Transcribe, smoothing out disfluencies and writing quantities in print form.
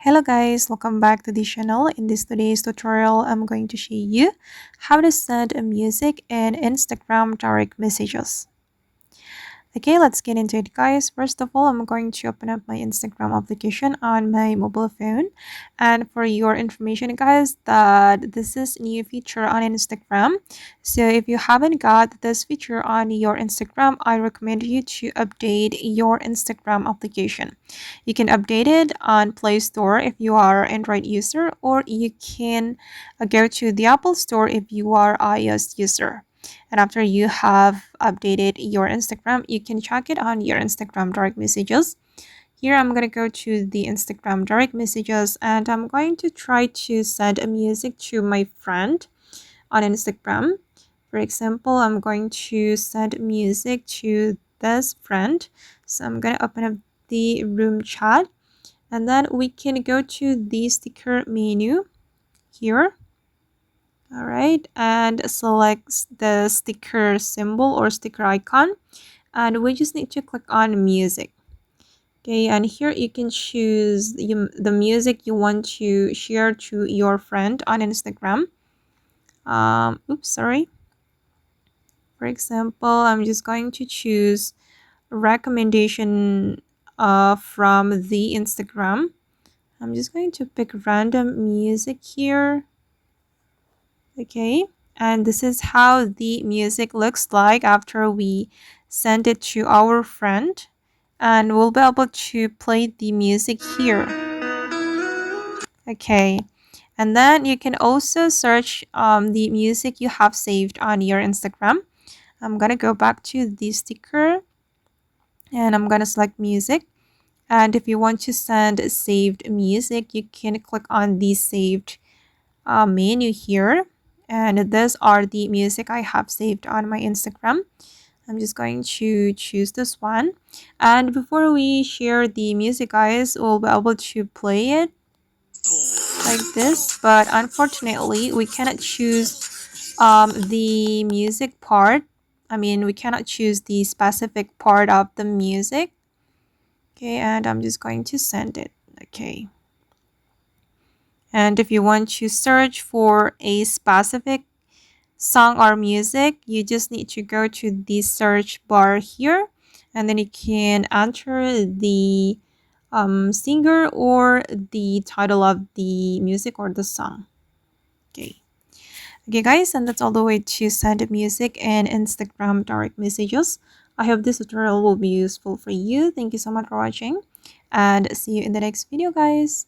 Hello guys, welcome back to the channel. In this today's tutorial, I'm going to show you how to send a music in Instagram direct messages. Okay, let's get into it guys. First of all, I'm going to open up my Instagram application on my mobile phone. And for your information guys, that this is new feature on Instagram. So if you haven't got this feature on your Instagram, I recommend you to update your Instagram application. You can update it on Play Store if you are Android user, or you can go to the Apple Store if you are iOS user. And after you have updated your Instagram, you can check it on your Instagram direct messages. Here I'm going to go to the Instagram direct messages and I'm going to try to send a music to my friend on Instagram. For example, I'm going to send music to this friend. So I'm going to open up the room chat and then we can go to the sticker menu here. All right, and select the sticker symbol or sticker icon, and we just need to click on music. Okay, and here you can choose the music you want to share to your friend on Instagram. Oops, sorry. For example, I'm just going to choose recommendation from the Instagram. I'm just going to pick random music here. Okay, and this is how the music looks like after we send it to our friend, and we'll be able to play the music here. Okay, and then you can also search the music you have saved on your Instagram. I'm gonna go back to the sticker and I'm gonna select music, and if you want to send saved music, you can click on the saved menu here, and these are the music I have saved on my Instagram. I'm just going to choose this one, and before we share the music guys, we'll be able to play it like this, but unfortunately we cannot choose the music part. I mean, we cannot choose the specific part of the music. Okay, and I'm just going to send it. Okay, and if you want to search for a specific song or music, you just need to go to the search bar here, and then you can enter the singer or the title of the music or the song. Okay guys, and that's all the way to send music and Instagram direct messages. I hope this tutorial will be useful for you. Thank you so much for watching and see you in the next video guys.